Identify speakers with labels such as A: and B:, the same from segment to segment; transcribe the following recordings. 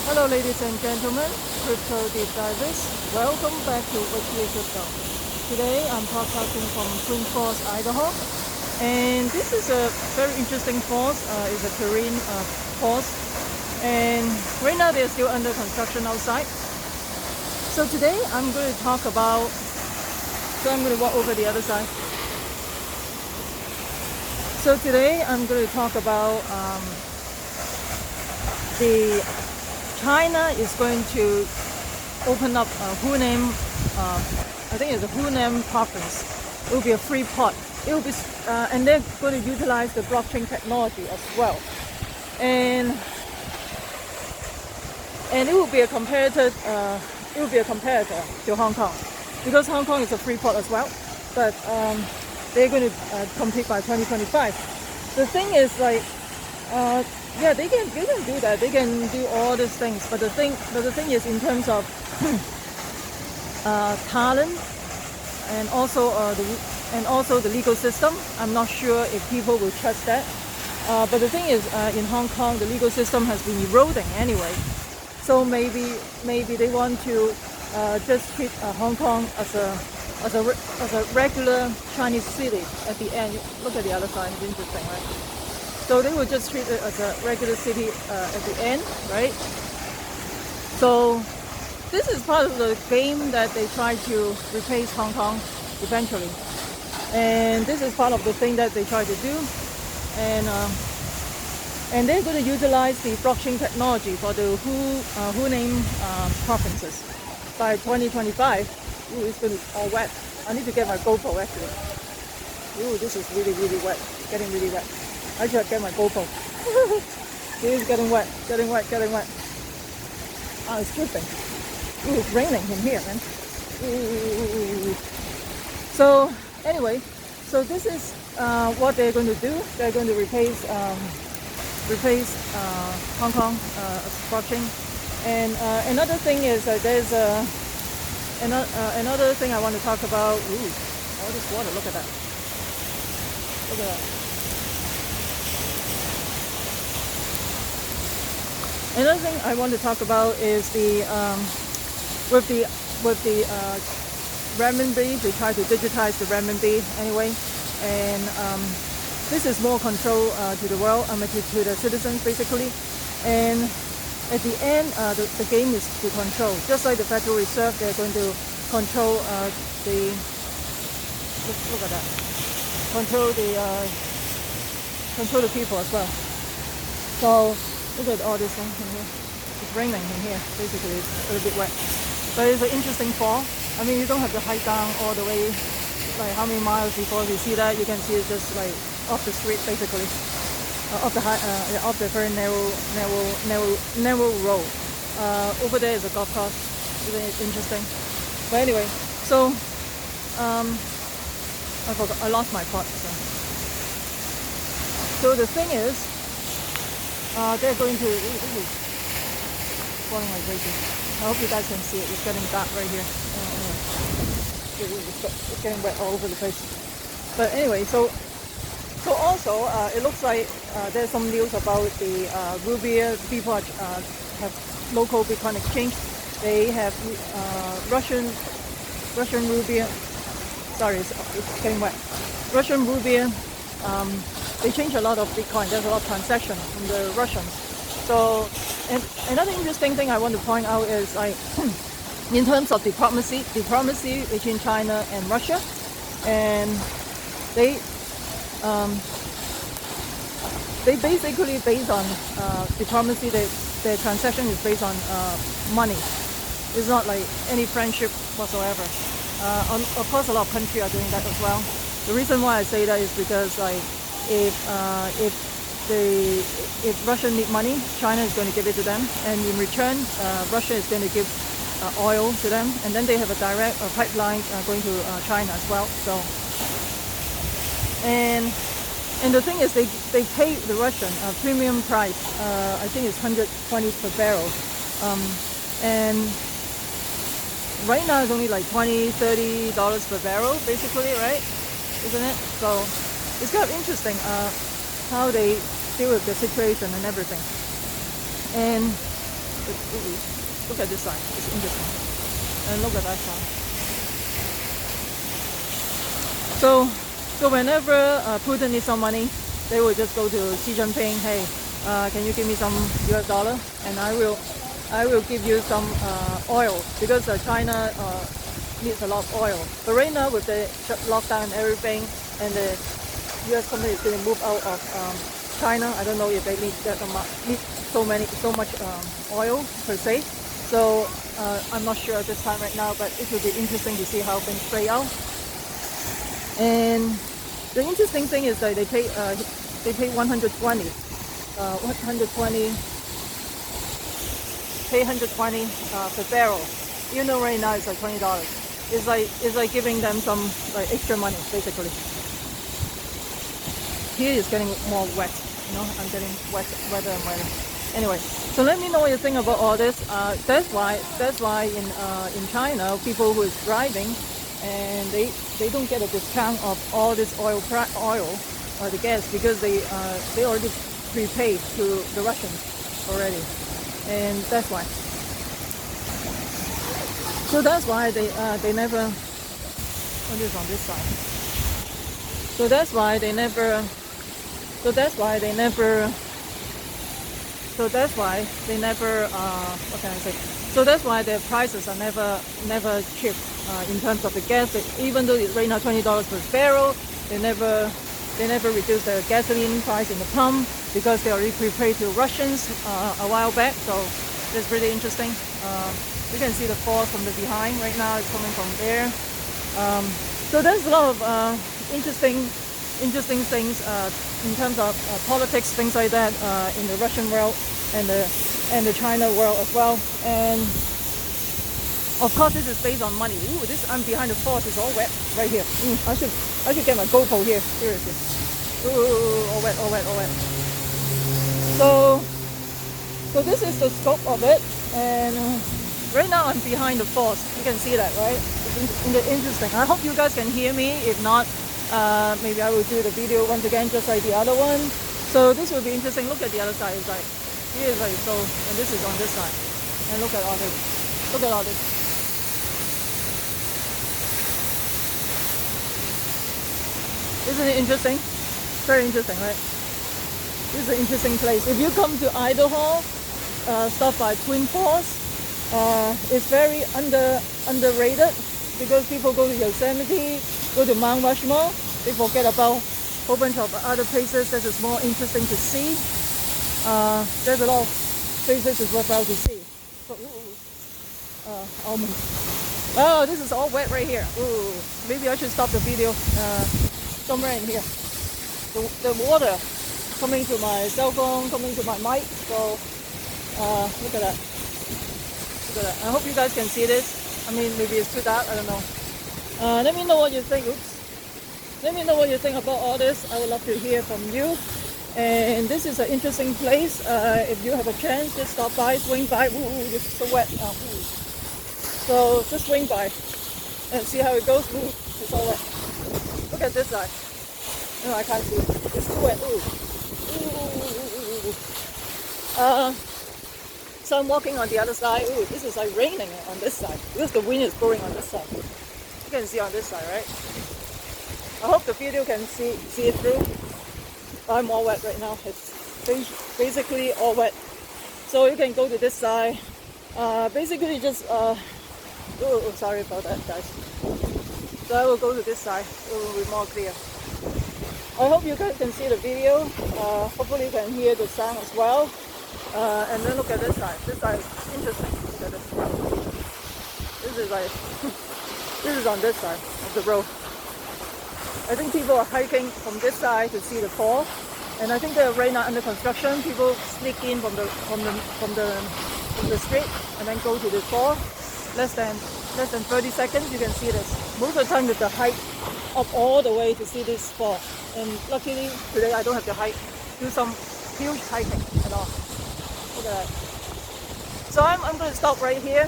A: Hello ladies and gentlemen, crypto deep divers. Welcome back to wickedcrypto. Today I'm broadcasting from Twin Falls, Idaho. And this is a very interesting falls. It's a Korean falls. And right now they're still under construction outside. So today I'm going to talk about, I'm going to walk over the other side. So today I'm going to talk about the China is going to open up Hunan, I think it's a Hunan province. It will be a free port. It will be, and they're going to utilize the blockchain technology as well. And it will be a competitor. It will be a competitor to Hong Kong, because Hong Kong is a free port as well. But they're going to compete by 2025. The thing is like. Yeah, they can do that. They can do all these things. But the thing is, in terms of talent and also the legal system, I'm not sure if people will trust that. But the thing is, in Hong Kong, the legal system has been eroding anyway. So maybe they want to just treat Hong Kong as a regular Chinese city at the end. Look at the other side. It's interesting, right? So they will just treat it as a regular city at the end, right? So this is part of the game that they try to replace Hong Kong eventually. And this is part of the thing that they try to do. And they're going to utilize the blockchain technology for the Hunan provinces by 2025. Ooh, it's going to be all wet. I need to get my GoPro actually. Ooh, this is really, really wet. It's getting really wet. I should get my GoPro. It is getting wet. Oh, it's dripping. Ooh, it's raining in here, man. Ooh. So anyway, so this is what they're going to do. They're going to replace Hong Kong as blockchain. And another thing is there's another thing I want to talk about. Ooh, all this water. Look at that. Look at that. Another thing I want to talk about is the with the renminbi. They try to digitize the renminbi anyway, and this is more control to the world, to the citizens basically. And at the end, the game is to control. Just like the Federal Reserve, they're going to control the. Look at that. Control the people as well. So. Look at all this thing in here. It's raining in here. Basically, it's a little bit wet. But it's an interesting fall. I mean, you don't have to hike down all the way, like how many miles before you see that. You can see it just like off the street, basically, off the very narrow road. Over there is a golf course. It's interesting. But anyway, so I forgot. I lost my thought. So the thing is. They're going to. Ooh, falling like crazy. I hope you guys can see it. It's getting dark right here. It's getting wet all over the place. But anyway, so also it looks like there's some news about the Rubies. People have local Bitcoin exchange. They have Russian Rubies. Sorry, it's getting wet. Russian Rubies. They change a lot of Bitcoin. There's a lot of transactions from the Russians. So, and another interesting thing I want to point out is like, in terms of diplomacy between China and Russia, and they basically based on diplomacy. Their transaction is based on money. It's not like any friendship whatsoever. Of course, a lot of countries are doing that as well. The reason why I say that is because like. If Russia need money, China is going to give it to them, and in return, Russia is going to give oil to them, and then they have a direct pipeline going to China as well. So, and the thing is, they pay the Russian premium price. I think it's 120 per barrel, and right now it's only like $20-30 per barrel, basically, right? Isn't it? So. It's kind of interesting how they deal with the situation and everything. And Look at this side. It's interesting. And look at that side. So whenever Putin needs some money, they will just go to Xi Jinping. Hey, can you give me some US dollar? And I will give you some oil, because China needs a lot of oil. But right now with the lockdown and everything, and the US company is going to move out of China, I don't know if they need so much oil per se. So I'm not sure at this time right now, but it will be interesting to see how things play out. And the interesting thing is that they pay 120 per barrel. You know, right now it's like $20. It's like giving them some like extra money basically. Here is getting more wet. You know, I'm getting wetter and wetter. Anyway, so let me know what you think about all this. That's why in China, people who is driving, and they don't get a discount of all this oil or the gas, because they already prepaid to the Russians already, and that's why. So that's why they never. What is on this side? So that's why they never. What can I say? So that's why their prices are never cheap in terms of the gas. Even though it's right now $20 per barrel, they never reduce the gasoline price in the pump, because they already prepaid to Russians a while back. So it's really interesting. You can see the force from the behind right now. It's coming from there. So there's a lot of interesting things in terms of politics, things like that in the Russian world and the China world as well. And of course, this is based on money. Ooh, I'm behind the force. It's all wet right here. I should get my GoPro here. Seriously. Ooh, all wet. So this is the scope of it. And right now I'm behind the force. You can see that, right? It's interesting. I hope you guys can hear me. If not, maybe I will do the video once again, just like the other one. So this will be interesting. Look at the other side. It's like, here is like so, and this is on this side. And look at all this. Look at all this. Isn't it interesting? Very interesting, right? This is an interesting place. If you come to Idaho, stuff by Twin Falls, it's very underrated, because people go to Yosemite, go to Mount Rushmore, they forget about a whole bunch of other places that is more interesting to see. There's a lot of places it's worthwhile to see. Almond. Oh, this is all wet right here. Ooh, maybe I should stop the video somewhere in here. The water coming to my cell phone, coming to my mic. So look at that. Look at that. I hope you guys can see this. I mean, maybe it's too dark. I don't know. Let me know what you think. Let me know what you think about all this. I would love to hear from you. And this is an interesting place. If you have a chance, just stop by, swing by. Ooh, this is so wet. So just swing by and see how it goes. Ooh, it's all wet. Look at this side. No, I can't see. It's too wet. Ooh. So I'm walking on the other side. Ooh, this is like raining on this side, because the wind is blowing on this side. You can see on this side, right? I hope the video can see it through. I'm all wet right now. It's basically all wet. So you can go to this side. Basically just sorry about that, guys. So I will go to this side. It will be more clear. I hope you guys can see the video. Hopefully you can hear the sound as well. And then look at this side. This side is interesting. Look at this. This is like this is on this side of the road. I think people are hiking from this side to see the fall, and I think they're right now under construction. People sneak in from the street and then go to the fall. Less than 30 seconds, you can see this. Most of the time, you have to hike up all the way to see this fall. And luckily today I don't have to do some huge hiking at all. Look at that. So I'm going to stop right here.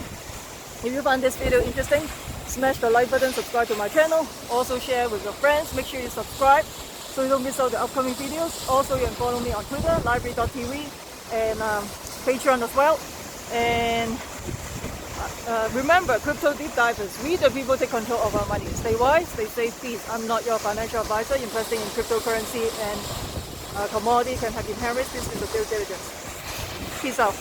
A: If you found this video interesting, smash the like button, subscribe to my channel. Also share with your friends. Make sure you subscribe so you don't miss out the upcoming videos. Also, you can follow me on Twitter, library.tv, and Patreon as well. And remember, crypto deep divers, we the people take control of our money. Stay wise, stay safe, peace. I'm not your financial advisor. Investing in cryptocurrency and commodity can have inherent risks in the due diligence. Peace out.